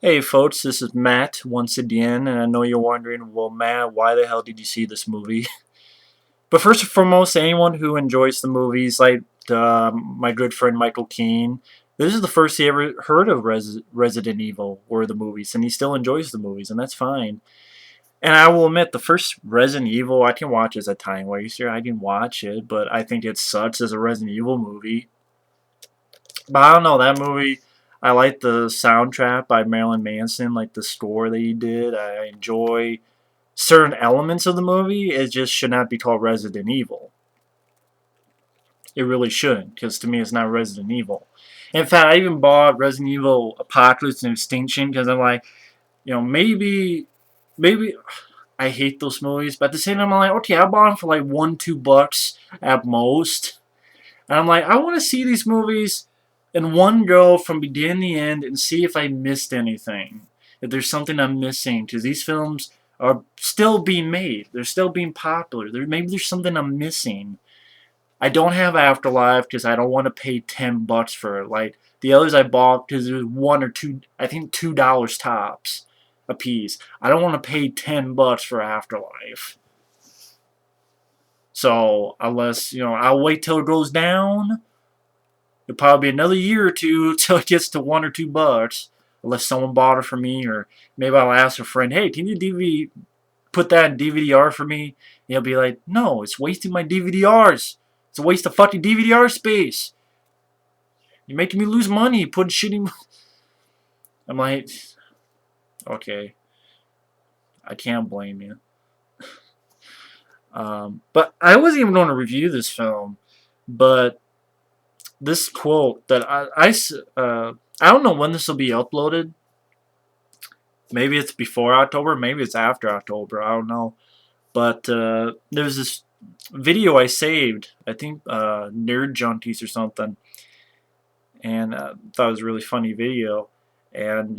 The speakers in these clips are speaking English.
Hey folks, this is Matt once again, and I know you're wondering, well, Matt, why the hell did you see this movie? But first and foremost, anyone who enjoys the movies, like my good friend Michael Keane, this is the first he ever heard of Resident Evil or the movies, and he still enjoys the movies, and that's fine. And I will admit, the first Resident Evil, I can watch as a time waster. I can watch it, but I think it sucks as a Resident Evil movie. But I don't know, that movie, I like the soundtrack by Marilyn Manson, like the score that he did. I enjoy certain elements of the movie. It just should not be called Resident Evil. It really shouldn't, because to me it's not Resident Evil. In fact, I even bought Resident Evil Apocalypse and Extinction because I'm like, maybe I hate those movies, but at the same time I'm like, okay, I bought them for like $1-2 at most. And I'm like, I want to see these movies in one go from beginning to end and see if I missed anything. If there's something I'm missing. Because these films are still being made. They're still being popular. Maybe there's something I'm missing. I don't have Afterlife because I don't want to pay $10 for it. Like the others I bought because there was one or two, I think $2 tops a piece. I don't want to pay $10 for Afterlife. So unless, I'll wait till it goes down. It'll probably be another year or two till it gets to $1 or $2, unless someone bought it for me, or maybe I'll ask a friend, hey, can you put that in DVD-R for me? And he'll be like, no, it's wasting my DVD-Rs. It's a waste of fucking DVD-R space. You're making me lose money putting shitty. I'm like, okay, I can't blame you. But I wasn't even going to review this film, but this quote that I don't know when this will be uploaded. Maybe it's before October, maybe it's after October, I don't know. But there's this video I saved, I think Nerd Junkies or something, and thought it was a really funny video. And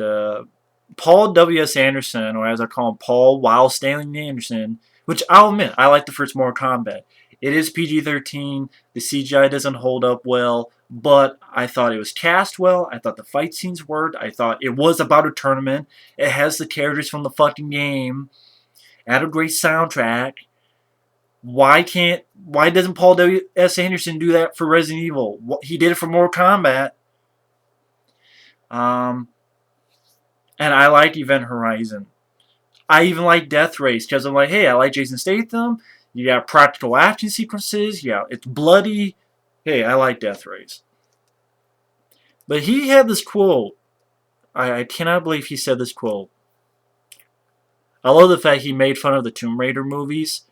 Paul W.S. Anderson, or as I call him, Paul Wild Stanley Anderson, which I'll admit, I like the first Mortal Kombat. It is PG-13, the CGI doesn't hold up well, but I thought it was cast well, I thought the fight scenes worked, I thought it was about a tournament, it has the characters from the fucking game, it had a great soundtrack. Why doesn't Paul W.S. Anderson do that for Resident Evil? He did it for Mortal Kombat. And I like Event Horizon. I even like Death Race because I'm like, hey, I like Jason Statham. You got practical action sequences. Yeah, it's bloody. Hey, I like Death Race. But he had this quote. I cannot believe he said this quote. I love the fact he made fun of the Tomb Raider movies.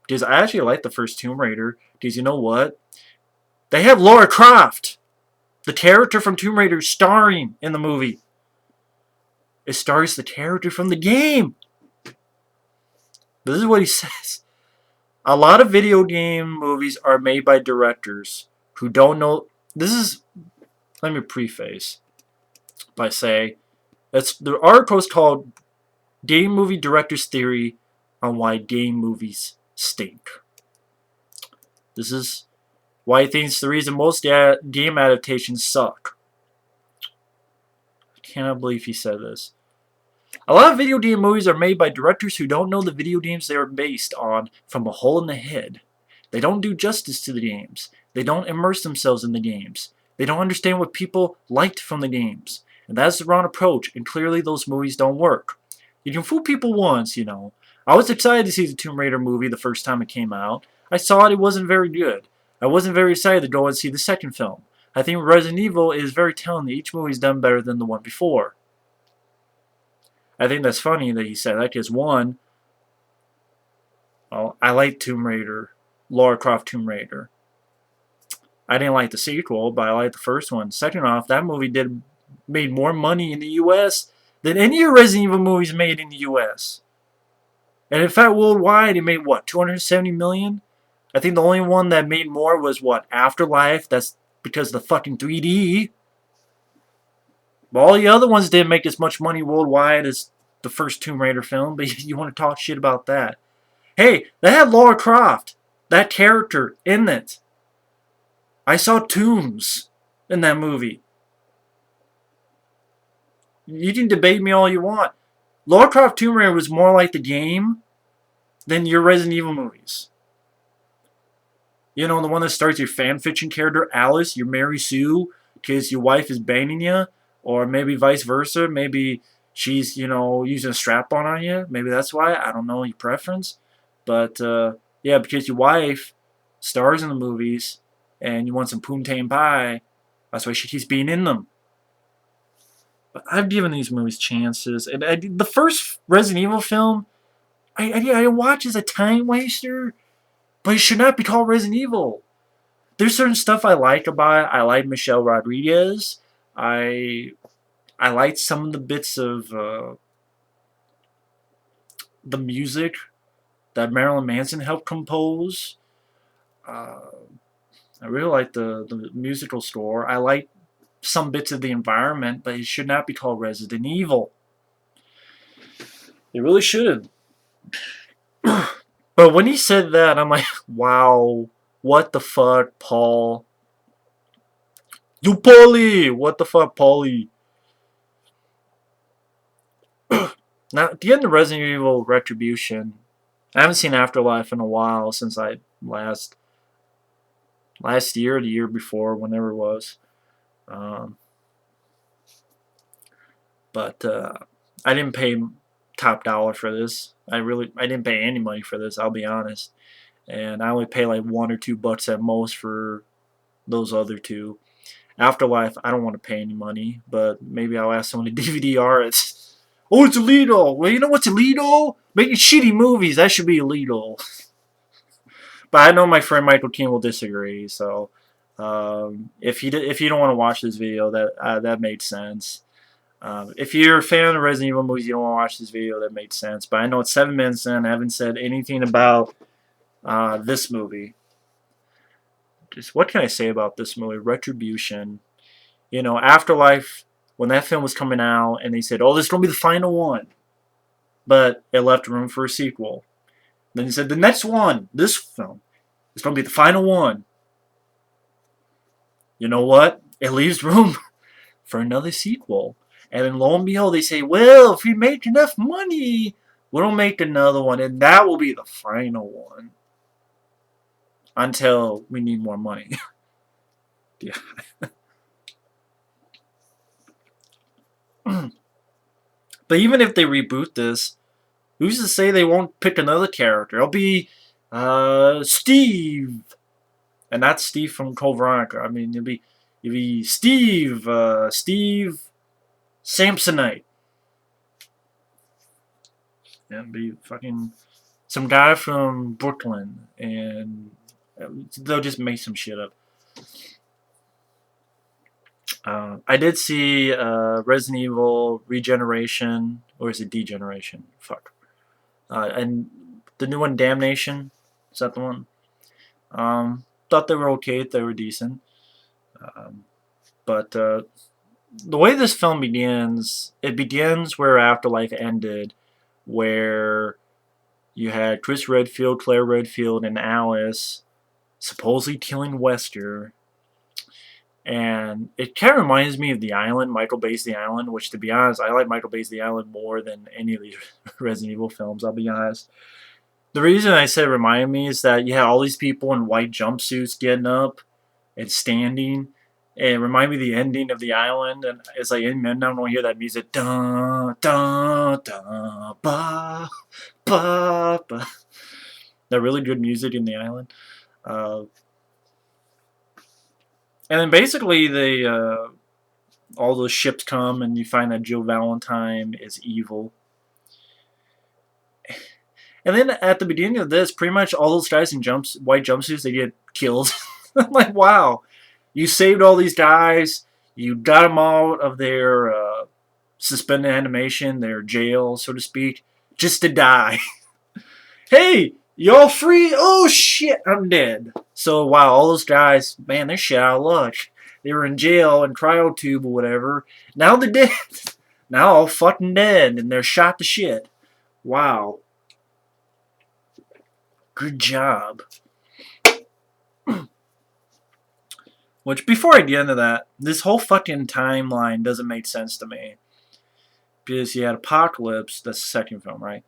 Because I actually like the first Tomb Raider. Because you know what? They have Lara Croft. The character from Tomb Raider starring in the movie. It stars the character from the game. This is what he says. A lot of video game movies are made by directors who don't know. Let me preface by saying, the article is called Game Movie Director's Theory on Why Game Movies Stink. This is why he thinks the reason most game adaptations suck. I cannot believe he said this. A lot of video game movies are made by directors who don't know the video games they are based on from a hole in the head. They don't do justice to the games. They don't immerse themselves in the games. They don't understand what people liked from the games. And that's the wrong approach, and clearly those movies don't work. You can fool people once, I was excited to see the Tomb Raider movie the first time it came out. I saw it wasn't very good. I wasn't very excited to go and see the second film. I think Resident Evil is very telling that each movie is done better than the one before. I think that's funny that he said that because one, I like Tomb Raider, Lara Croft Tomb Raider. I didn't like the sequel, but I liked the first one. Second off, that movie made more money in the U.S. than any of Resident Evil movies made in the U.S. And in fact, worldwide, it made what, $270 million? I think the only one that made more was what, Afterlife. That's because of the fucking 3D. But all the other ones didn't make as much money worldwide as the first Tomb Raider film, but you want to talk shit about that. Hey, they had Lara Croft, that character, in it. I saw tombs in that movie. You can debate me all you want. Lara Croft Tomb Raider was more like the game than your Resident Evil movies. You know, the one that starts your fanfiction character, Alice, your Mary Sue, because your wife is banging you, or maybe vice versa. Maybe she's, using a strap on you. Maybe that's why. I don't know your preference. But, yeah, because your wife stars in the movies and you want some poontang pie, that's why she keeps being in them. But I've given these movies chances. And the first Resident Evil film, I watch as a time waster, but it should not be called Resident Evil. There's certain stuff I like about it. I like Michelle Rodriguez. I like some of the bits of the music that Marilyn Manson helped compose. Uh, I really like the musical score. I like some bits of the environment, but it should not be called Resident Evil. It really should. But when he said that, I'm like, wow, what the fuck, Paul? You Paulie! What the fuck, Paulie? Now, at the end of Resident Evil Retribution, I haven't seen Afterlife in a while since I last year, or the year before, whenever it was. Um, but I didn't pay top dollar for this. I didn't pay any money for this. I'll be honest, and I only pay like $1 or $2 at most for those other two. Afterlife, I don't want to pay any money, but maybe I'll ask someone to DVD artists. Oh, it's illegal. Well, you know what's illegal? Making shitty movies. That should be illegal. But I know my friend Michael King will disagree. So if you don't want to watch this video, that made sense. If you're a fan of Resident Evil movies, you don't want to watch this video, that made sense. But I know it's 7 minutes in. I haven't said anything about this movie. Just what can I say about this movie? Retribution. You know, Afterlife, when that film was coming out, and they said, oh, this is going to be the final one. But it left room for a sequel. Then they said, the next one, this film, is going to be the final one. You know what? It leaves room for another sequel. And then lo and behold, they say, well, if we make enough money, we'll make another one. And that will be the final one. Until we need more money. Yeah. But even if they reboot this, who's to say they won't pick another character? It'll be Steve, and that's Steve from Code Veronica. I mean, it'll be Steve Samsonite, and it'll be fucking some guy from Brooklyn, and they'll just make some shit up. I did see Resident Evil Regeneration, or is it Degeneration? Fuck. And the new one, Damnation. Is that the one? Thought they were okay. They were decent. But the way this film begins, it begins where Afterlife ended, where you had Chris Redfield, Claire Redfield, and Alice supposedly killing Wesker. And it kind of reminds me of The Island, Michael Bay's The Island, which, to be honest, I like Michael Bay's The Island more than any of these Resident Evil films, I'll be honest. The reason I said it reminded me is that you had all these people in white jumpsuits getting up and standing. And it reminded me of the ending of The Island. And it's like in midnight when I hear that music. Dun, dun, dun, ba, ba, ba. That really good music in The Island. And then basically all those ships come and you find that Jill Valentine is evil. And then at the beginning of this, pretty much all those guys in white jumpsuits, they get killed. I'm like, wow. You saved all these guys. You got them out of their suspended animation, their jail, so to speak, just to die. Hey, y'all free? Oh, shit, I'm dead. So, wow, all those guys, man, they're shit out of luck. They were in jail and cryotube or whatever. Now they're dead. Now all fucking dead, and they're shot to shit. Wow. Good job. Which, before I get into that, this whole fucking timeline doesn't make sense to me. because you had Apocalypse. That's the second film, right?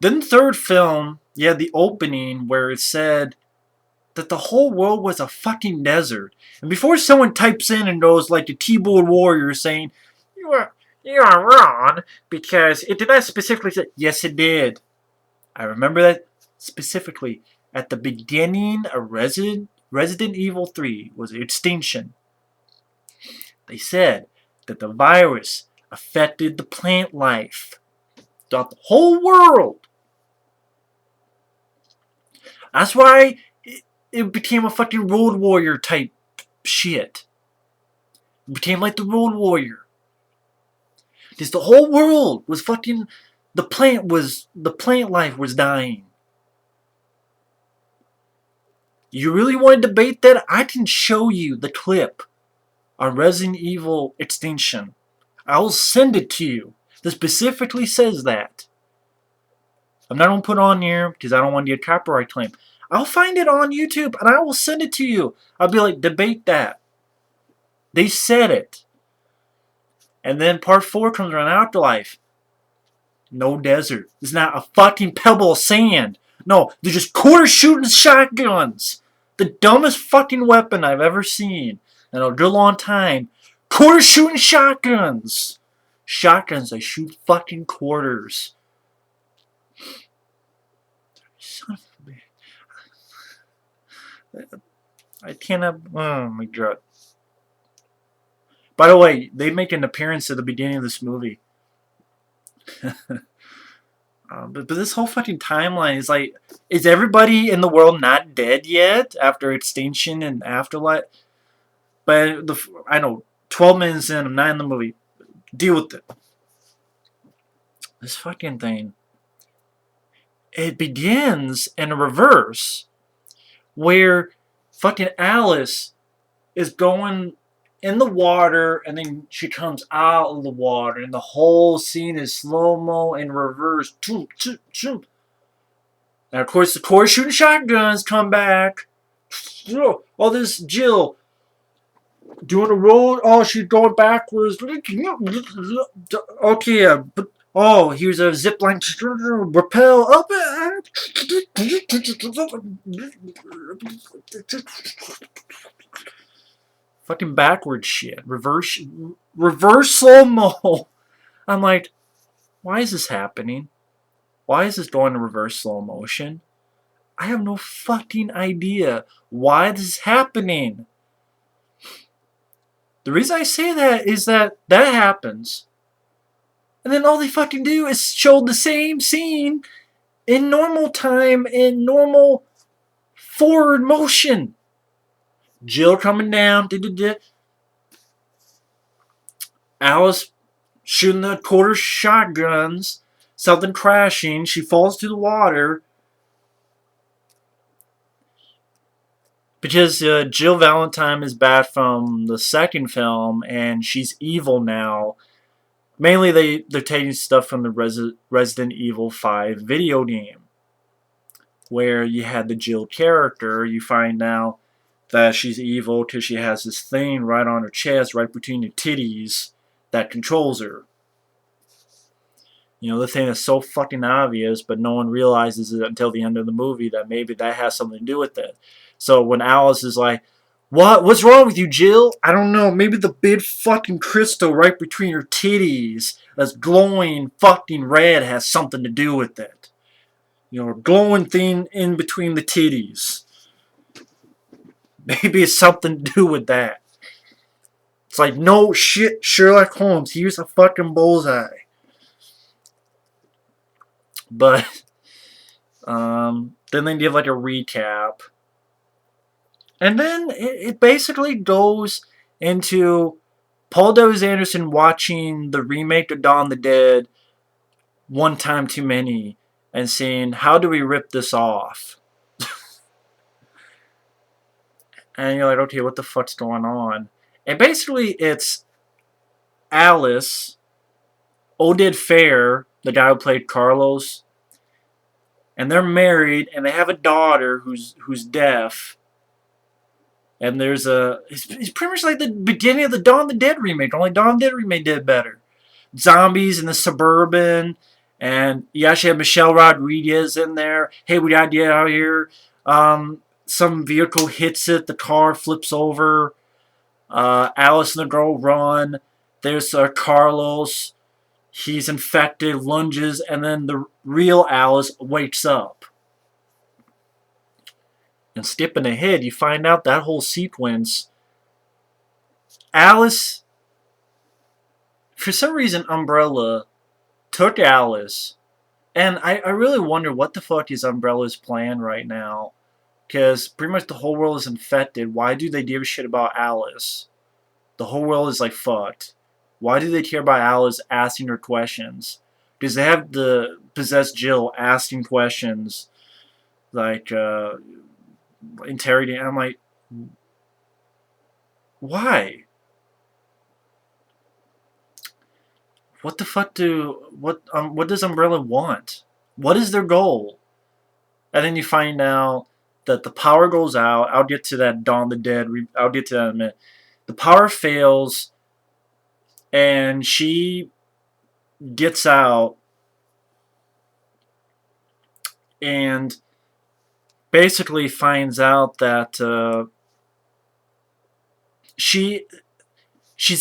Then the third film, you had the opening where it said that the whole world was a fucking desert. And before someone types in and goes like the keyboard warrior saying, you are wrong, because it did not specifically say, yes it did. I remember that specifically. At the beginning of Resident Evil 3 was extinction. They said that the virus affected the plant life throughout the whole world. That's why it became a fucking Road Warrior type shit. It became like the Road Warrior. Because the whole world was fucking... The plant life was dying. You really want to debate that? I can show you the clip on Resident Evil Extinction. I'll send it to you. That specifically says that. I'm not going to put it on here because I don't want to get a copyright claim. I'll find it on YouTube and I will send it to you. I'll be like, debate that. They said it. And then part 4 comes around, Afterlife. No desert. There's not a fucking pebble of sand. No, they're just quarter shooting shotguns. The dumbest fucking weapon I've ever seen in a good long time. Quarter shooting shotguns. Shotguns, they shoot fucking quarters. Son of a bitch. I cannot. Oh my god. By the way, they make an appearance at the beginning of this movie. But this whole fucking timeline is like, is everybody in the world not dead yet after extinction and afterlife? But I know, 12 minutes in, I'm not in the movie. Deal with it. This fucking thing. It begins in a reverse where fucking Alice is going in the water and then she comes out of the water and the whole scene is slow-mo in reverse. And of course the core shooting shotguns come back. Oh, this Jill doing a roll. Oh, she's going backwards. Okay, but oh, here's a zip line. Rappel up. Fucking backwards shit. Reverse slow-mo. I'm like, why is this happening? Why is this going to reverse slow motion? I have no fucking idea why this is happening. The reason I say that is that happens. And then all they fucking do is show the same scene in normal time, in normal forward motion. Jill coming down. Alice shooting the quarter shotguns. Something crashing. She falls to the water. Because Jill Valentine is back from the second film, and she's evil now. Mainly they're taking stuff from the Resident Evil 5 video game. Where you had the Jill character, you find out that she's evil because she has this thing right on her chest, right between her titties, that controls her. You know, the thing is so fucking obvious, but no one realizes it until the end of the movie that maybe that has something to do with it. So when Alice is like, what's wrong with you, Jill? I don't know, maybe the big fucking crystal right between her titties that's glowing fucking red has something to do with it. You know, a glowing thing in between the titties. Maybe it's something to do with that. It's like, no shit, Sherlock Holmes, here's a fucking bullseye. But, then they give like a recap. And then it basically goes into Paul W. Anderson watching the remake of Dawn of the Dead one time too many and saying, how do we rip this off? And you're like, okay, what the fuck's going on? And basically it's Alice, Oded Fair, the guy who played Carlos, and they're married and they have a daughter who's deaf. And there's it's pretty much like the beginning of the Dawn of the Dead remake, only Dawn of the Dead remake did better. zombies in the Suburban, and you actually have Michelle Rodriguez in there. Hey, we gotta get out of here. Some vehicle hits it, the car flips over. Alice and the girl run. There's Carlos. He's infected, lunges, and then the real Alice wakes up. And skipping ahead, you find out that whole sequence. Alice, for some reason, Umbrella took Alice, and I really wonder what the fuck is Umbrella's plan right now. Because pretty much the whole world is infected. Why do they give a shit about Alice? The whole world is like fucked. Why do they care about Alice asking her questions? Because they have the possessed Jill asking questions, like interrogating. I'm like, why? What the fuck what does Umbrella want? What is their goal? And then you find out that the power goes out. I'll get to that Dawn of the Dead. I'll get to that in a minute. The power fails, and she gets out and basically finds out that she's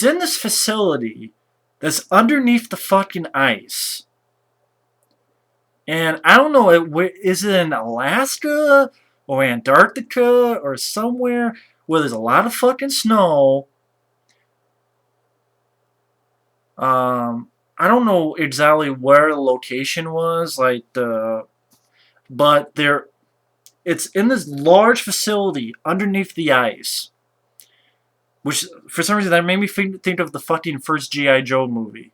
in this facility that's underneath the fucking ice. And I don't know, is it in Alaska or Antarctica or somewhere where there's a lot of fucking snow? I don't know exactly where the location was, but it's in this large facility underneath the ice. Which, for some reason, that made me think of the fucking first G.I. Joe movie.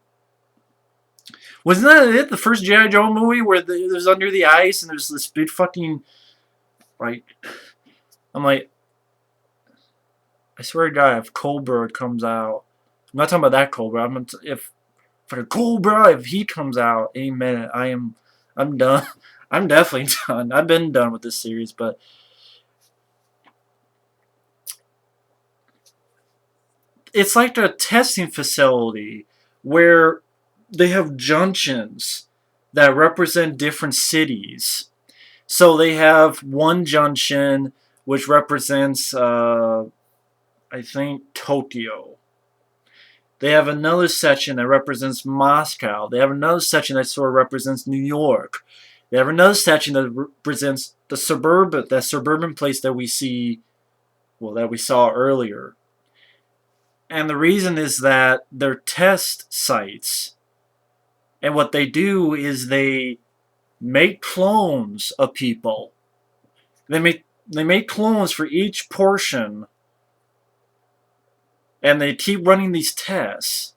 Wasn't that it? The first G.I. Joe movie where it was under the ice and there's this big fucking, like, I'm like, I swear to God, if Cobra comes out, I'm not talking about that Cobra. If for the Cobra, if he comes out any minute, I'm done. I'm definitely done. I've been done with this series, but it's like a testing facility where they have junctions that represent different cities. So they have one junction which represents, I think, Tokyo. They have another section that represents Moscow. They have another section that sort of represents New York. They have another section that represents that suburban place that we saw earlier. And the reason is that they're test sites. And what they do is they make clones of people. They make clones for each portion. And they keep running these tests.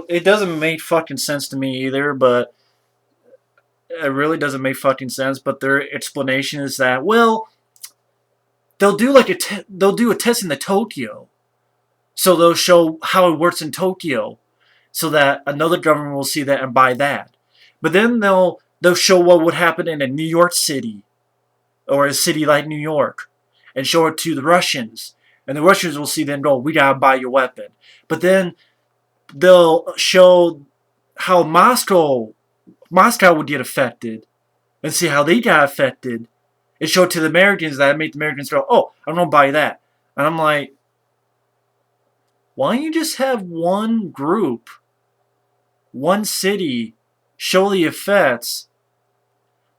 It doesn't make fucking sense to me either, but it really doesn't make fucking sense. But their explanation is that, well, they'll do a test in the Tokyo. So they'll show how it works in Tokyo, so that another government will see that and buy that. But then they'll show what would happen in a New York City, or a city like New York, and show it to the Russians. And the Russians will see then go, we gotta buy your weapon. But then they'll show how Moscow would get affected, and see how they got affected, and show it to the Americans that made the Americans go, oh, I'm gonna buy that. And I'm like, why don't you just have one group, one city, show the effects?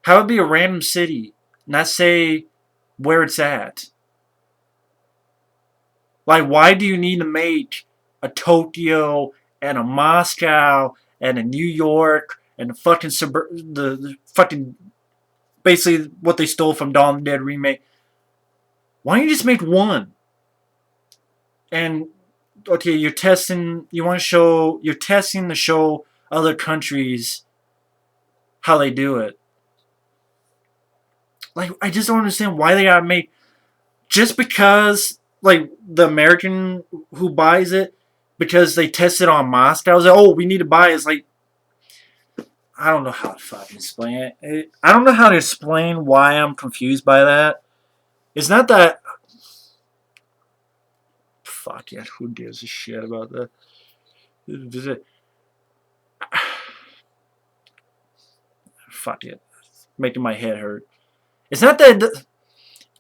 How would it be a random city, not say where it's at? Like, why do you need to make a Tokyo and a Moscow and a New York and the fucking basically what they stole from Dawn of the Dead remake? Why don't you just make one? And okay, you're testing to show other countries how they do it. Like, I just don't understand why they gotta make, just because, like, the American who buys it, because they tested on Moscow, is like, oh, we need to buy it. It's like, I don't know how to fucking explain it. I don't know how to explain why I'm confused by that. It's not that fuck it. Who gives a shit about that? Fuck it. Making my head hurt. It's not that...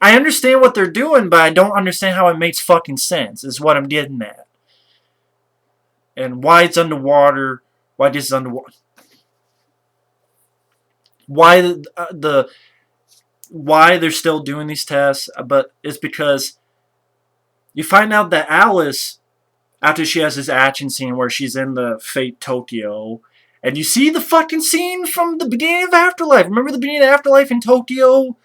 I understand what they're doing, but I don't understand how it makes fucking sense, is what I'm getting at. And why it's underwater. Why this is underwater. Why why they're still doing these tests, but it's because you find out that Alice, after she has this action scene where she's in the Fate Tokyo, and you see the fucking scene from the beginning of Afterlife. Remember the beginning of Afterlife in Tokyo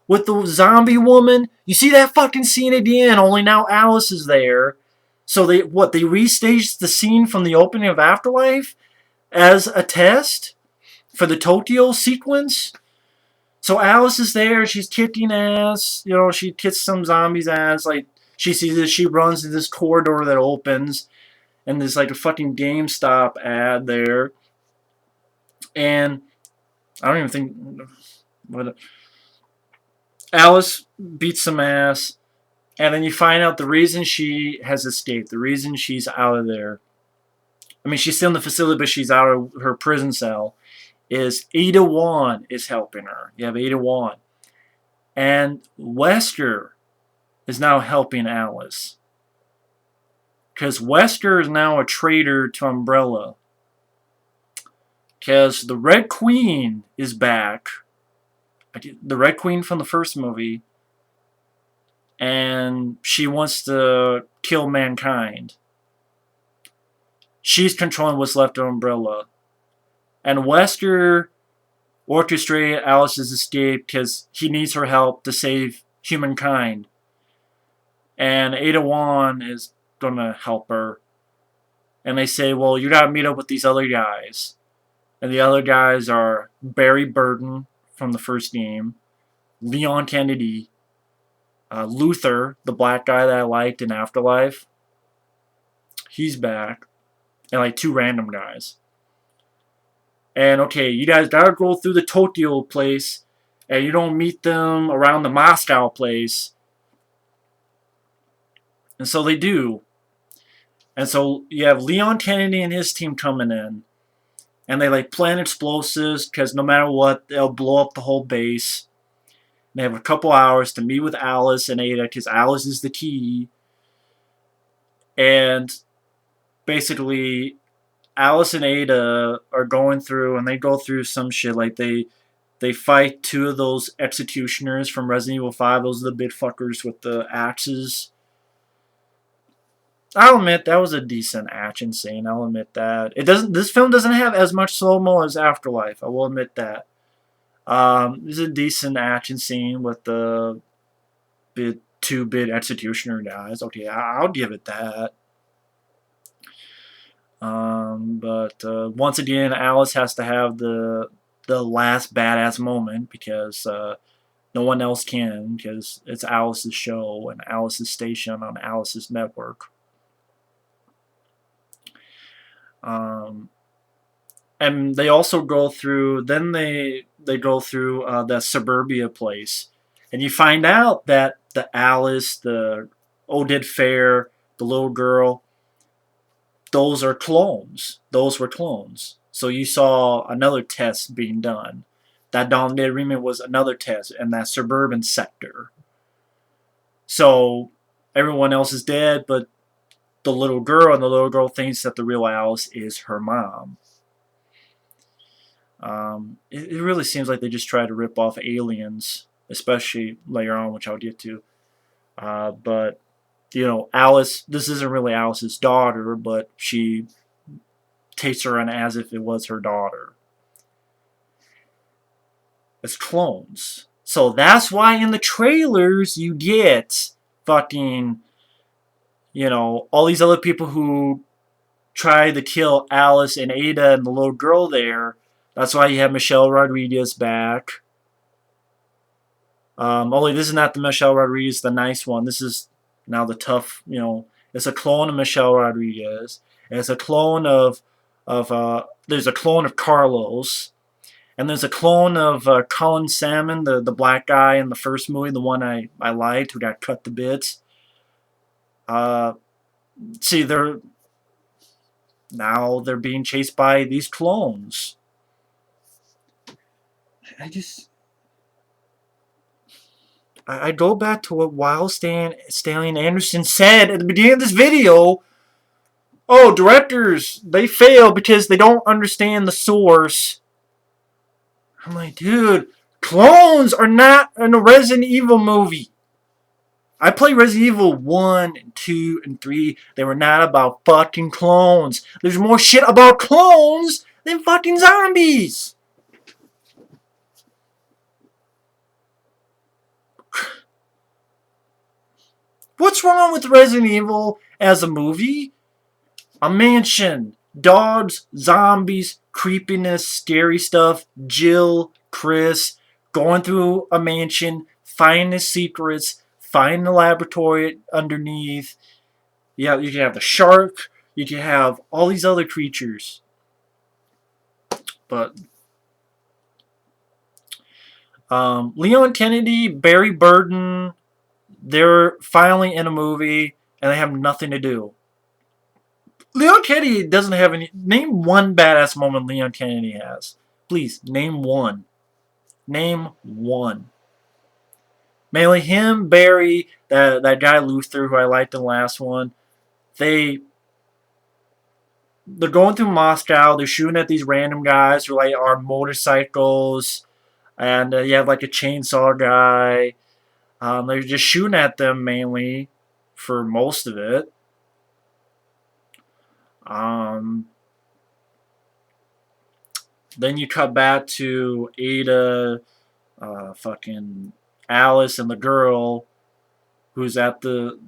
with the zombie woman? You see that fucking scene again, only now Alice is there. So they restaged the scene from the opening of Afterlife as a test for the Tokyo sequence. So Alice is there, she's kicking ass, you know, she kicks some zombie's ass, like, she sees this, she runs to this corridor that opens, and there's like a fucking GameStop ad there, and I don't even think, what, Alice beats some ass, and then you find out the reason she has escaped, the reason she's out of there, I mean, she's still in the facility, but she's out of her prison cell, is Ada Wong is helping her. You have Ada Wong. And Wesker is now helping Alice. Because Wesker is now a traitor to Umbrella. Because the Red Queen is back. The Red Queen from the first movie. And she wants to kill mankind. She's controlling what's left of Umbrella. And Wesker orchestrated Alice's escape because he needs her help to save humankind. And Ada Wong is going to help her. And they say, well, you got to meet up with these other guys. And the other guys are Barry Burton from the first game, Leon Kennedy, Luther, the black guy that I liked in Afterlife. He's back. And like 2 random guys. And okay, you guys gotta go through the Tokyo place, and you don't meet them around the Moscow place. And so they do. And so you have Leon Kennedy and his team coming in. And they like plant explosives, because no matter what, they'll blow up the whole base. And they have a couple hours to meet with Alice and Ada, because Alice is the key. And basically, Alice and Ada are going through, and they go through some shit, like they fight 2 of those executioners from Resident Evil 5, those are the big fuckers with the axes. I'll admit, that was a decent action scene, I'll admit that. This film doesn't have as much slow-mo as Afterlife, I will admit that. This is a decent action scene with the 2 big executioner guys, okay, I'll give it that. But once again, Alice has to have the last badass moment because no one else can, because it's Alice's show and Alice's station on Alice's network. And they also go through, then they go through the suburbia place, and you find out that the Alice, the Oded Fair, the little girl, those are clones. Those were clones. So you saw another test being done. That Dawn of the Dead remake was another test in that suburban sector. So everyone else is dead, but the little girl, and the little girl thinks that the real Alice is her mom. It really seems like they just try to rip off Aliens, especially later on, which I'll get to. But you know, Alice, this isn't really Alice's daughter, but she takes her on as if it was her daughter. It's clones. So that's why in the trailers you get fucking, you know, all these other people who try to kill Alice and Ada and the little girl there. That's why you have Michelle Rodriguez back. Only this is not the Michelle Rodriguez, the nice one. This is now the tough, you know, it's a clone of Michelle Rodriguez. And it's a clone of there's a clone of Carlos. And there's a clone of Colin Salmon, the black guy in the first movie, the one I liked, who got cut to bits. See, they're being chased by these clones. I just I go back to what Stallion Anderson said at the beginning of this video. Oh, directors, they fail because they don't understand the source. I'm like, dude, clones are not in a Resident Evil movie. I played Resident Evil 1, 2, and 3. They were not about fucking clones. There's more shit about clones than fucking zombies. What's wrong with Resident Evil as a movie? A mansion, dogs, zombies, creepiness, scary stuff, Jill, Chris, going through a mansion, finding the secrets, finding the laboratory underneath. Yeah, you can have the shark, you can have all these other creatures. But Leon Kennedy, Barry Burton, they're finally in a movie and they have nothing to do. Leon Kennedy doesn't have any. Name one badass moment Leon Kennedy has. Please, name one. Name one. Mainly him, Barry, that guy Luther, who I liked in the last one. They're going through Moscow. They're shooting at these random guys who like are motorcycles, and you have like a chainsaw guy. They're just shooting at them mainly for most of it. Um, then you cut back to Ada, fucking Alice, and the girl who's at the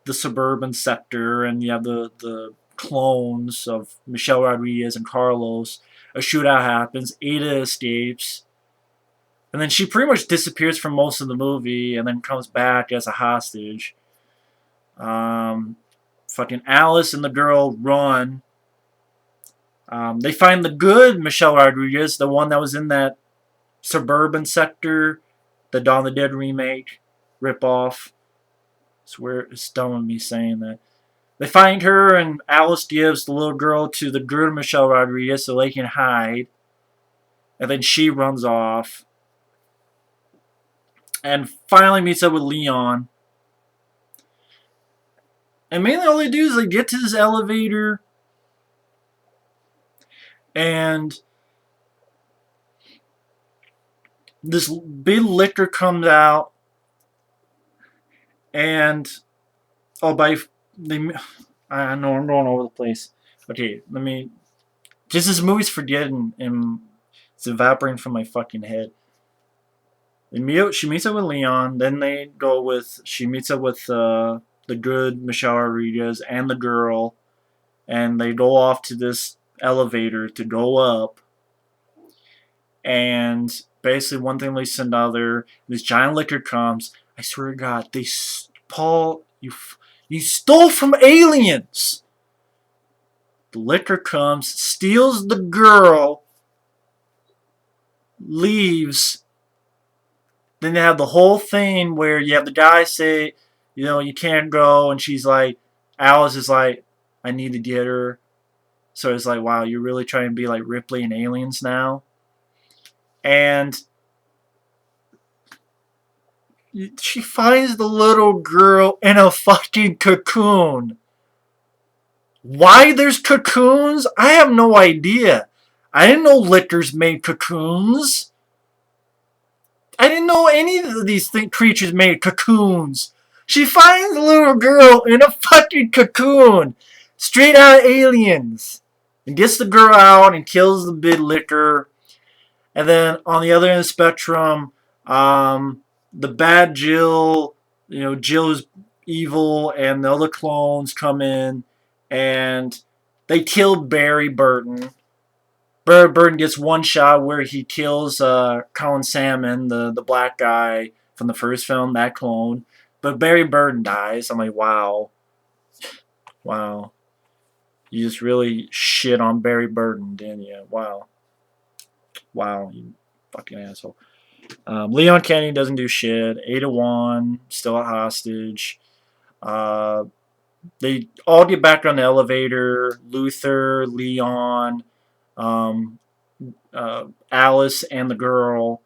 suburban sector, and you have the clones of Michelle Rodriguez and Carlos. A shootout happens. Ada escapes. And then she pretty much disappears for most of the movie and then comes back as a hostage. Fucking Alice and the girl run. They find the good Michelle Rodriguez, the one that was in that suburban sector, the Dawn of the Dead remake, ripoff. It's dumb of me saying that. They find her, and Alice gives the little girl to the good Michelle Rodriguez so they can hide. And then she runs off. And finally meets up with Leon. And mainly all they do is they get to this elevator. And this big licker comes out. And I know I'm going over the place. Okay, let me. Just this movie's forgetting and it's evaporating from my fucking head. She meets up with Leon. Then she meets up with the good Michelle Rodriguez and the girl, and they go off to this elevator to go up. And basically, one thing leads to another. This giant licker comes. I swear to God, Paul, you stole from aliens. The licker comes, steals the girl, leaves. Then they have the whole thing where you have the guy say, you can't go, and Alice is like, I need to get her. So it's like, wow, you're really trying to be like Ripley in Aliens now? And she finds the little girl in a fucking cocoon. Why there's cocoons? I have no idea. I didn't know lickers made cocoons. I didn't know any of these creatures made cocoons. She finds the little girl in a fucking cocoon. Straight out of Aliens. And gets the girl out and kills the big licker. And then on the other end of the spectrum, the bad Jill, Jill is evil, and the other clones come in, and they kill Barry Burton. Barry Burton gets one shot where he kills Colin Salmon, the black guy from the first film, that clone. But Barry Burton dies. I'm like, wow. Wow. You just really shit on Barry Burton, didn't you? Wow. Wow, you fucking asshole. Leon Kennedy doesn't do shit. 8-1, still a hostage. They all get back on the elevator. Luther, Leon, um, Alice, and the girl.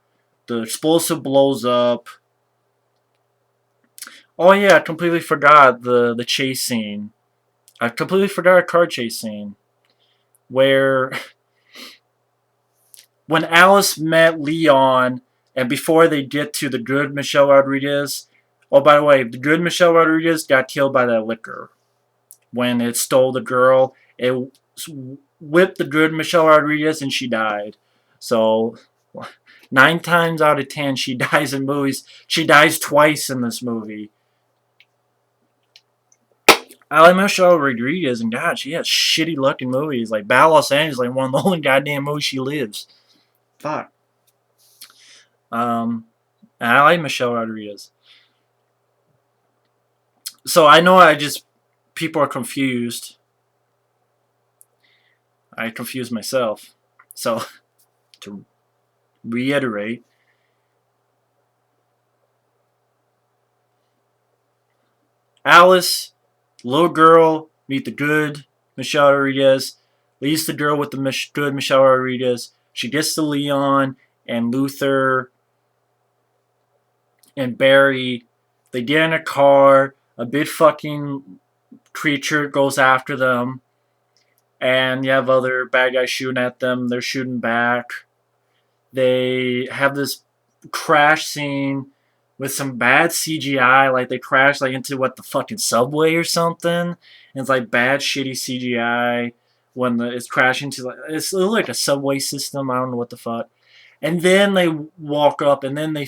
The explosive blows up. Oh yeah, I completely forgot the chase scene. I completely forgot a car chase scene where when Alice met Leon and before they get to the good Michelle Rodriguez. Oh, by the way, the good Michelle Rodriguez got killed by that liquor when it stole the girl. It whipped the good Michelle Rodriguez and she died. So 9 times out of 10 she dies in movies. She dies twice in this movie. I like Michelle Rodriguez, and God, she has shitty luck in movies. Like Battle Los Angeles, like one of the only goddamn movies she lives. Fuck. Um, and I like Michelle Rodriguez. So I know people are confused. I confused myself. So to reiterate, Alice, little girl, meet the good Michelle Rodriguez, leaves the girl with the good Michelle Rodriguez. She gets to Leon and Luther and Barry. They get in a car. A big fucking creature goes after them. And you have other bad guys shooting at them. They're shooting back. They have this crash scene with some bad CGI. Like they crash like into what the fucking subway or something. And it's like bad shitty CGI when it's crashing to like it's like a subway system. I don't know what the fuck. And then they walk up, and then they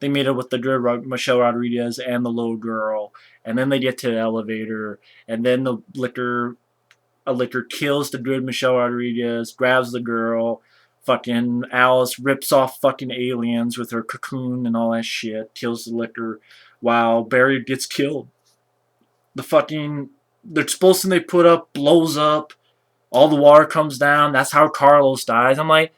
meet up with the good Michelle Rodriguez and the little girl, and then they get to the elevator, and then a liquor kills the good Michelle Rodriguez, grabs the girl, fucking Alice rips off fucking aliens with her cocoon and all that shit, kills the liquor, while Barry gets killed. The explosion they put up blows up, all the water comes down. That's how Carlos dies. I'm like,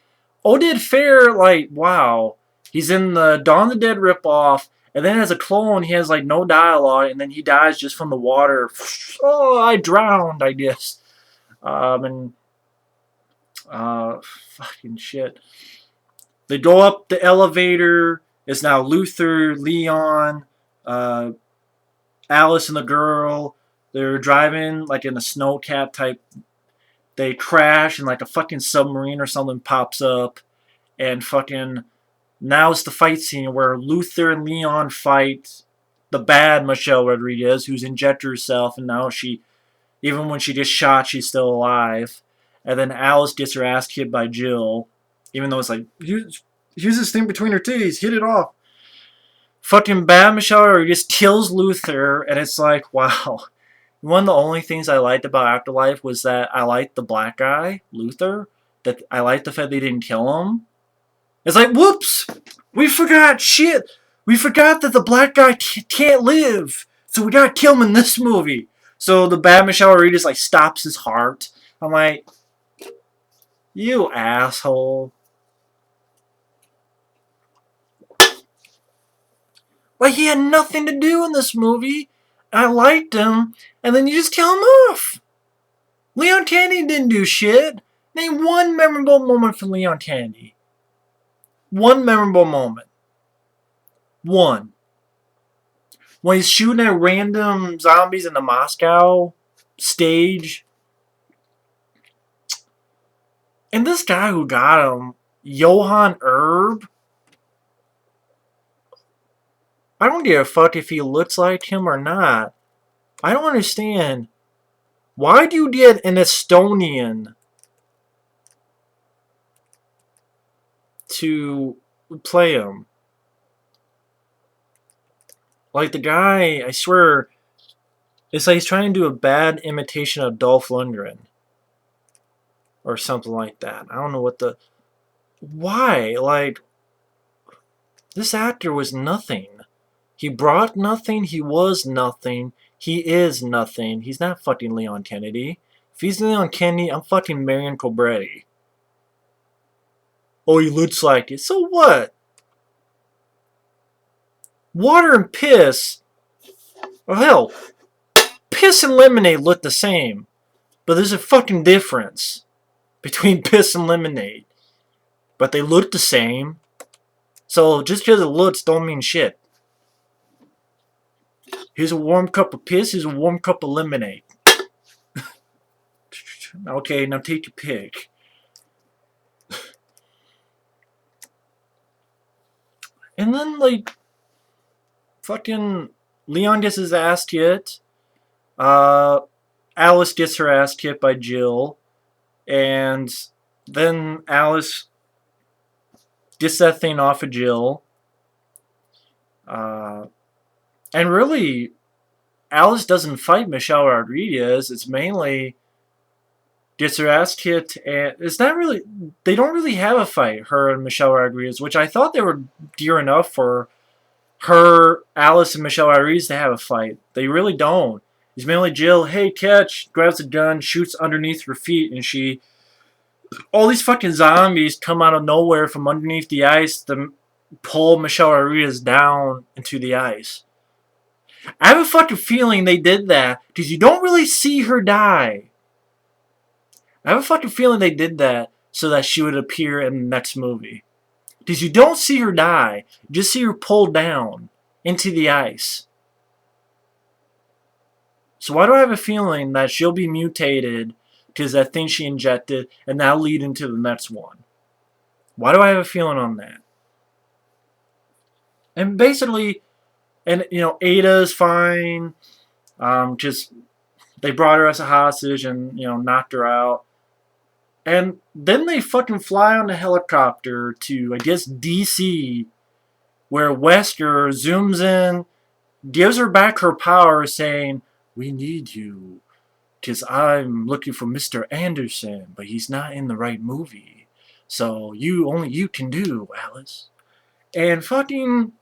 Oded Fair, like, wow. He's in the Dawn of the Dead ripoff, and then as a clone, he has, like, no dialogue, and then he dies just from the water. Oh, I drowned, I guess. And, fucking shit. They go up the elevator. It's now Luther, Leon, Alice, and the girl. They're driving, like, in a snowcat type. They crash, and, like, a fucking submarine or something pops up. And fucking now it's the fight scene where Luther and Leon fight the bad Michelle Rodriguez, who's injected herself, and now even when she gets shot, she's still alive. And then Alice gets her ass kicked by Jill, even though it's like, use this thing between her titties, hit it off. Fucking bad Michelle Rodriguez kills Luther, and it's like, wow. One of the only things I liked about Afterlife was that I liked the black guy, Luther, that I liked the fact they didn't kill him. It's like, whoops! We forgot, shit! We forgot that the black guy can't live! So we gotta kill him in this movie! So the bad Michelle Rodriguez, like, stops his heart. I'm like, you asshole. Like, he had nothing to do in this movie. I liked him, and then you just kill him off! Leon Kennedy didn't do shit! Name one memorable moment from Leon Kennedy. One memorable moment. One. When he's shooting at random zombies in the Moscow stage. And this guy who got him, Johann Erb, I don't give a fuck if he looks like him or not. I don't understand. Why do you get an Estonian to play him? Like the guy, I swear, it's like he's trying to do a bad imitation of Dolph Lundgren. Or something like that. I don't know what the... Why? Like, this actor was nothing. He brought nothing, he was nothing, he is nothing. He's not fucking Leon Kennedy. If he's Leon Kennedy, I'm fucking Marion Cobretti. Oh, he looks like it. So what? Water and piss. Oh, hell. piss and lemonade look the same, but there's a fucking difference between piss and lemonade. But they look the same, so just because it looks don't mean shit. Here's a warm cup of piss, here's a warm cup of lemonade. Okay, now take your pick. And then, like, fucking Leon gets his ass kicked. Alice gets her ass kicked by Jill. And then Alice gets that thing off of Jill. And really, Alice doesn't fight Michelle Rodriguez. It's mainly gets her ass kicked, and it's not really. They don't really have a fight, her and Michelle Rodriguez, which I thought they were gearing up for her, Alice, and Michelle Rodriguez to have a fight. They really don't. It's mainly Jill. Hey, catch! Grabs a gun, shoots underneath her feet, and she. All these fucking zombies come out of nowhere from underneath the ice to pull Michelle Rodriguez down into the ice. I have a fucking feeling they did that because you don't really see her die. I have a fucking feeling they did that so that she would appear in the next movie. Because you don't see her die, you just see her pulled down into the ice. So why do I have a feeling that she'll be mutated because that thing she injected and that'll lead into the next one? Why do I have a feeling on that? And basically, and you know, Ada's fine. Just they brought her as a hostage and knocked her out. And then they fucking fly on a helicopter to, I guess, DC, where Wesker zooms in, gives her back her power, saying, "We need you, because I'm looking for Mr. Anderson, but he's not in the right movie. So only you can do, Alice." And fucking,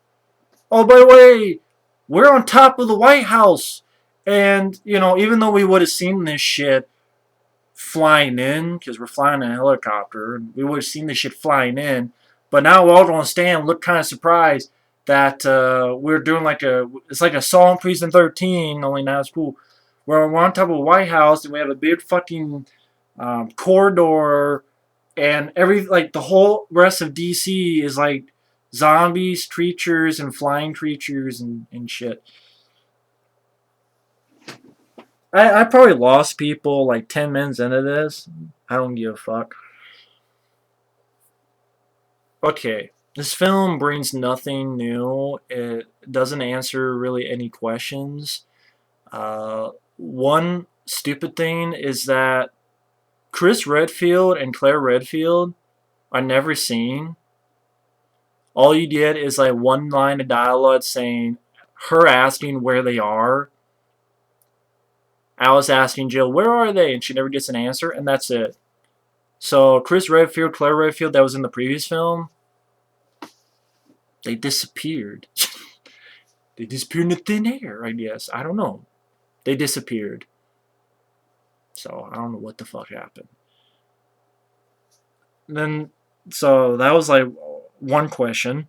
oh, by the way, we're on top of the White House. And, even though we would have seen this shit flying in, because we're flying in a helicopter, we would have seen this shit flying in, but now we're all going to stand and look kind of surprised that we're doing it's like a Saw in Precinct 13, only now it's cool. We're on top of the White House, and we have a big fucking corridor, and the whole rest of DC is like zombies, creatures, and flying creatures and shit. I probably lost people like 10 minutes into this. I don't give a fuck. Okay, this film brings nothing new. It doesn't answer really any questions. One stupid thing is that Chris Redfield and Claire Redfield are never seen. All you get is like one line of dialogue saying, her asking where they are. Alice asking Jill, where are they? And she never gets an answer, and that's it. So Chris Redfield, Claire Redfield, that was in the previous film, they disappeared. They disappeared in the thin air, I guess. I don't know. They disappeared. So I don't know what the fuck happened. So that was like one question.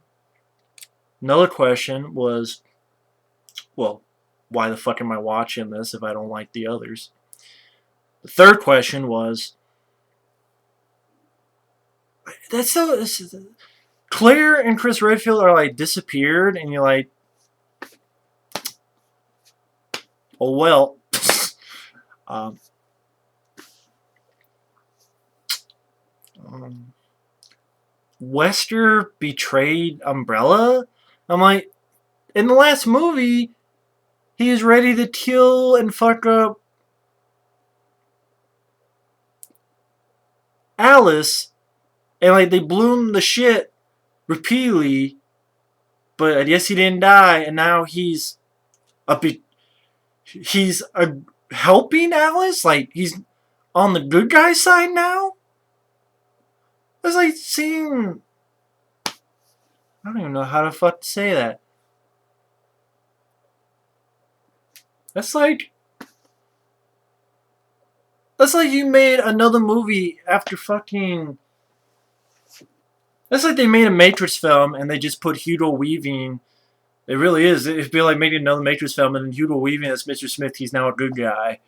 Another question was, well, why the fuck am I watching this if I don't like the others? The third question was, Claire and Chris Redfield are like disappeared, and you're like, oh well. Wesker betrayed Umbrella? I'm like, in the last movie, he is ready to kill and fuck up Alice, and like they blew him the shit repeatedly, but I guess he didn't die, and now he's helping Alice, like he's on the good guy side now. It's like seeing, I don't even know how to fuck to say that. That's like you made another movie after fucking. That's like they made a Matrix film and they just put Hugo Weaving It really is. It'd be like making another Matrix film and then Hugo Weaving as Mr. Smith. He's now a good guy,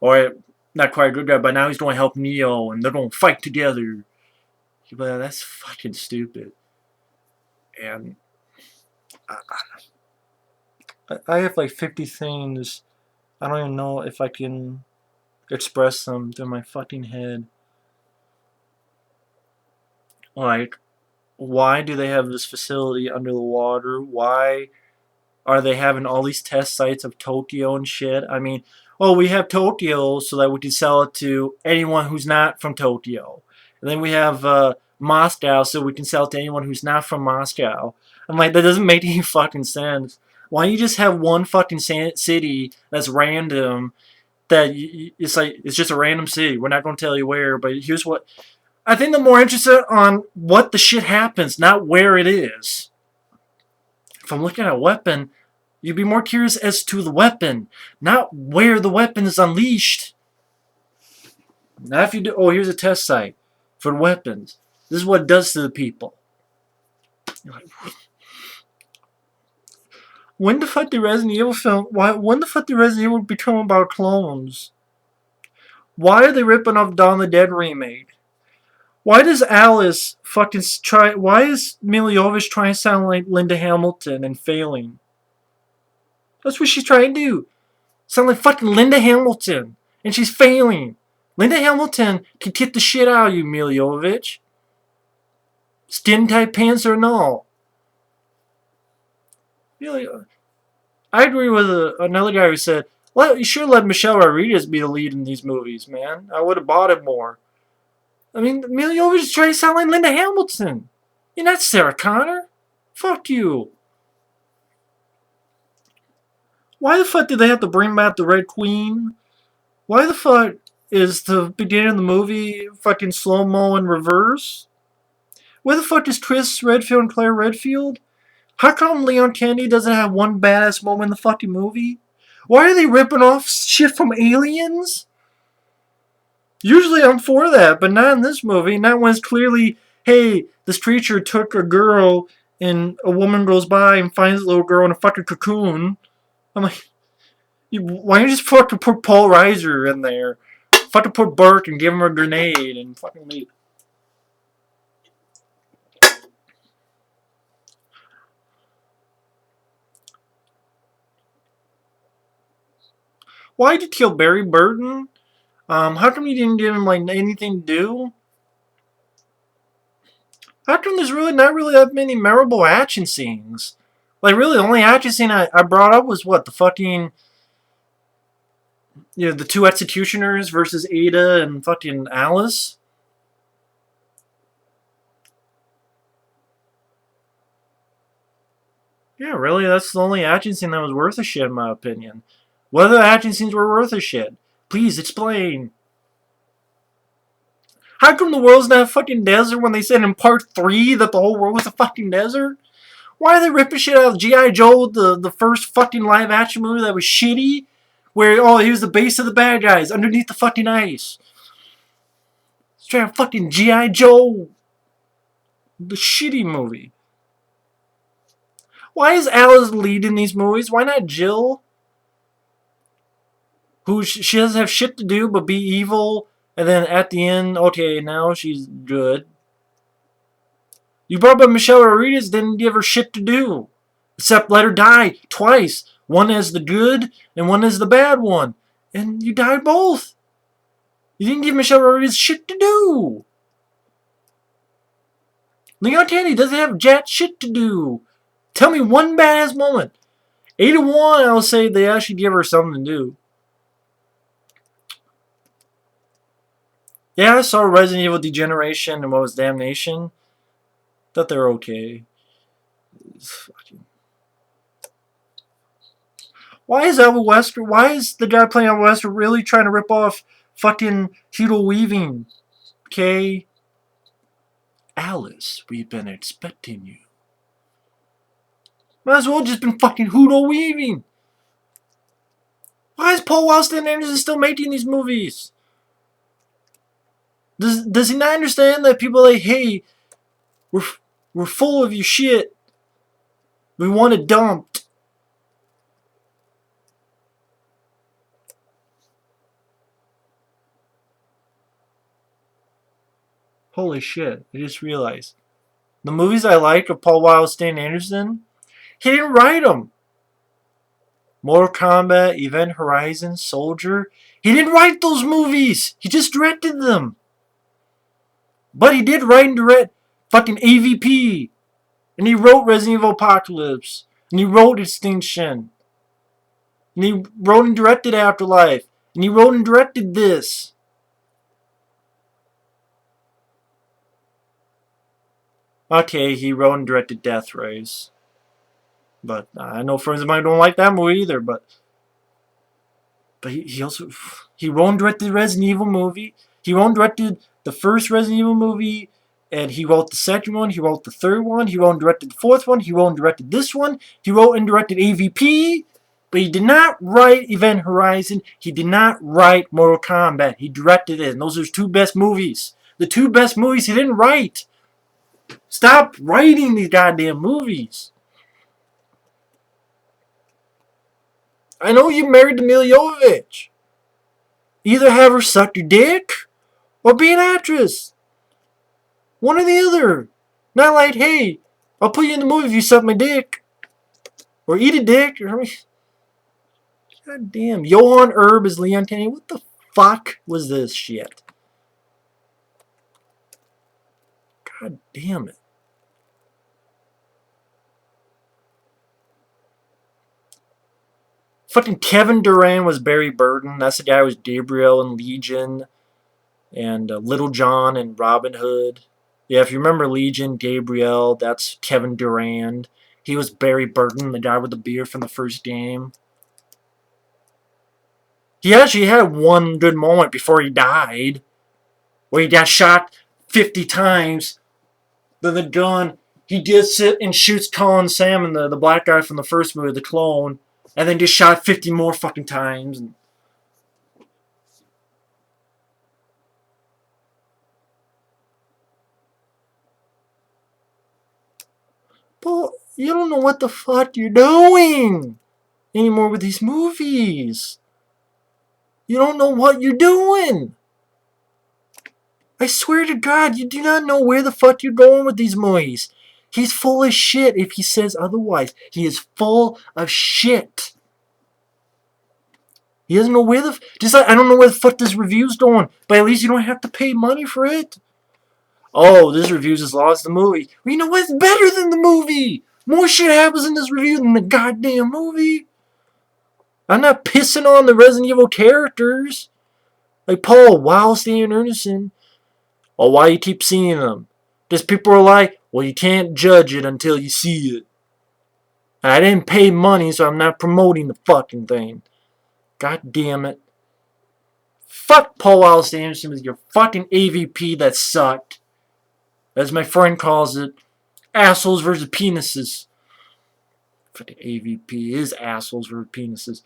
or not quite a good guy, but now he's going to help Neo, and they're going to fight together. But that's fucking stupid. And I have like 50 things. I don't even know if I can express them through my fucking head. Like, why do they have this facility under the water? Why are they having all these test sites of Tokyo and shit? I mean, oh, we have Tokyo so that we can sell it to anyone who's not from Tokyo. And then we have Moscow so we can sell it to anyone who's not from Moscow. I'm like, that doesn't make any fucking sense. Why don't you just have one fucking city that's random, that it's like, it's just a random city. We're not going to tell you where, but here's what. I think they're more interested on what the shit happens, not where it is. If I'm looking at a weapon, you'd be more curious as to the weapon, not where the weapon is unleashed. Now if you do, oh, here's a test site for weapons. This is what it does to the people. You're like, when the fuck did Resident Evil film? When the fuck did Resident Evil become about clones? Why are they ripping off Dawn of the Dead remake? Why does Alice fucking try? Why is Milla Jovovich trying to sound like Linda Hamilton and failing? That's what she's trying to do. Sound like fucking Linda Hamilton, and she's failing. Linda Hamilton can kick the shit out of you, Milla Jovovich. Skin tight pants or no. Really, I agree with another guy who said, "Well, you should let Michelle Rodriguez be the lead in these movies, man. I would have bought it more." I mean, Milla Jovovich is trying to sound like Linda Hamilton. You're not Sarah Connor. Fuck you. Why the fuck did they have to bring back the Red Queen? Why the fuck is the beginning of the movie fucking slow-mo in reverse? Where the fuck is Chris Redfield and Claire Redfield? How come Leon Kennedy doesn't have one badass moment in the fucking movie? Why are they ripping off shit from Aliens? Usually I'm for that, but not in this movie. Not when it's clearly, hey, this creature took a girl and a woman goes by and finds a little girl in a fucking cocoon. I'm like, why don't you just fucking put Paul Reiser in there? Fucking put Burke and give him a grenade and fucking leave. Why'd you kill Barry Burton? How come you didn't give him like anything to do? How come there's really not really that many memorable action scenes? Like really, the only action scene I brought up was what, the fucking, you know, the two executioners versus Ada and fucking Alice. Yeah, really, that's the only action scene that was worth a shit in my opinion. What other action scenes were worth a shit? Please explain. How come the world's not a fucking desert when they said in part 3 that the whole world was a fucking desert? Why are they ripping shit out of G.I. Joe, the first fucking live action movie that was shitty? Where, oh, he was the base of the bad guys underneath the fucking ice. Let's try to fucking G.I. Joe, the shitty movie. Why is Alice leading these movies? Why not Jill? Who she doesn't have shit to do but be evil, and then at the end, okay, now she's good. You brought up Michelle Rodriguez, didn't give her shit to do. Except let her die twice. One as the good, and one as the bad one. And you died both. You didn't give Michelle Rodriguez shit to do. Leon Kennedy doesn't have jack shit to do. Tell me one badass moment. 81, I'll say they actually give her something to do. Yeah, I saw Resident Evil Degeneration and what was Damnation. Thought they were okay. Why is Alva Wesker? Why is the guy playing Alva Wesker really trying to rip off fucking Hugo Weaving? Okay, Alice, we've been expecting you. Might as well just been fucking Hugo Weaving. Why is Paul Wellston Anderson still making these movies? Does he not understand that people are like, hey, we're full of your shit. We want it dumped. Holy shit, I just realized. The movies I like of Paul Wildstein Anderson, he didn't write them. Mortal Kombat, Event Horizon, Soldier. He didn't write those movies. He just directed them. But he did write and direct fucking AVP. And he wrote Resident Evil Apocalypse. And he wrote Extinction. And he wrote and directed Afterlife. And he wrote and directed this. Okay, he wrote and directed Death Race. But I know friends of mine don't like that movie either. But he also he wrote and directed the Resident Evil movie. He wrote and directed the first Resident Evil movie, and he wrote the second one. He wrote the third one. He wrote and directed the fourth one. He wrote and directed this one. He wrote and directed AVP, but he did not write Event Horizon. He did not write Mortal Kombat. He directed it, and those are his two best movies. The two best movies he didn't write. Stop writing these goddamn movies. I know you married to Mila Jovovich. Either have her suck your dick or be an actress. One or the other. Not like, hey, I'll put you in the movie if you suck my dick. Or eat a dick. God damn. Johan Erb is Leon Kennedy. What the fuck was this shit? God damn it. Fucking Kevin Durant was Barry Burton. That's the guy who was Gabriel in Legion. And Little John and Robin Hood. Yeah, if you remember Legion, Gabriel, that's Kevin Durant. He was Barry Burton, the guy with the beard from the first game. He actually had one good moment before he died, where he got shot 50 times. Then the gun, he gets it and shoots Colin Salmon, the black guy from the first movie, the clone, and then gets shot 50 more fucking times. But you don't know what the fuck you're doing anymore with these movies. You don't know what you're doing. I swear to God, you do not know where the fuck you're going with these movies. He's full of shit if he says otherwise. He is full of shit. He doesn't know where the... Just like, I don't know where the fuck this review's going. But at least you don't have to pay money for it. Oh, this review's as long as the movie. Well, you know what's better than the movie? More shit happens in this review than the goddamn movie. I'm not pissing on the Resident Evil characters. Like Paul, Wildstein, and Ernestine. Or why you keep seeing them. Because people are like, well, you can't judge it until you see it. And I didn't pay money, so I'm not promoting the fucking thing. God damn it. Fuck Paul Wildstein Anderson with your fucking AVP that sucked. As my friend calls it, assholes versus penises. Fucking AVP is assholes versus penises.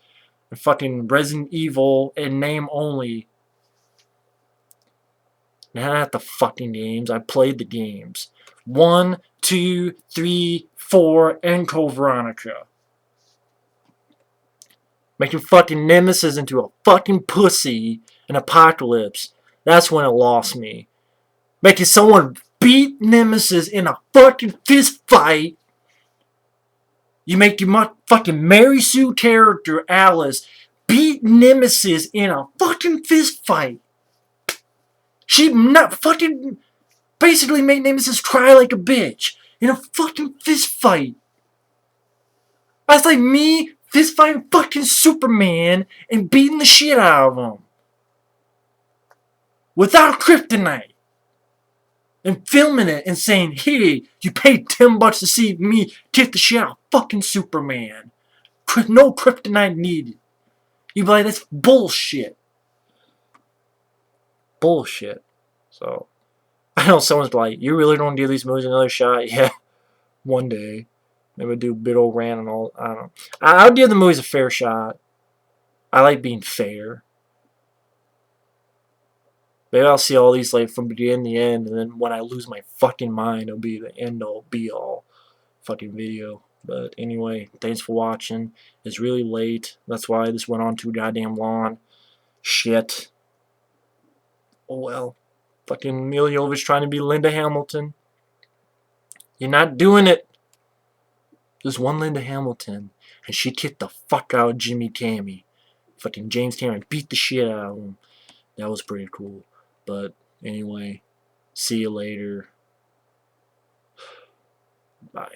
And fucking Resident Evil in name only. Not the fucking games. I played the games. 1, 2, 3, 4, and Code Veronica. Making fucking Nemesis into a fucking pussy in Apocalypse. That's when it lost me. Making someone beat Nemesis in a fucking fist fight. You make your fucking Mary Sue character, Alice, beat Nemesis in a fucking fist fight. She not fucking basically made Nemesis cry like a bitch in a fucking fist fight. That's like me fist fighting fucking Superman and beating the shit out of him. Without kryptonite. And filming it and saying, hey, you paid $10 to see me kick the shit out of fucking Superman. No kryptonite needed. You'd be like, that's bullshit. Bullshit. So, I know someone's like, you really don't give these movies another shot? Yeah, one day. Maybe do a big old rant and all. I don't know. I'll give the movies a fair shot. I like being fair. Maybe I'll see all these like from beginning to end, and then when I lose my fucking mind, it'll be the end all be all fucking video. But anyway, thanks for watching. It's really late. That's why this went on too goddamn long. Shit. Oh well. Fucking Mila Jovovich trying to be Linda Hamilton. You're not doing it. There's one Linda Hamilton, and she kicked the fuck out of Jimmy Cammy. Fucking James Cameron beat the shit out of him. That was pretty cool. But anyway, see you later. Bye.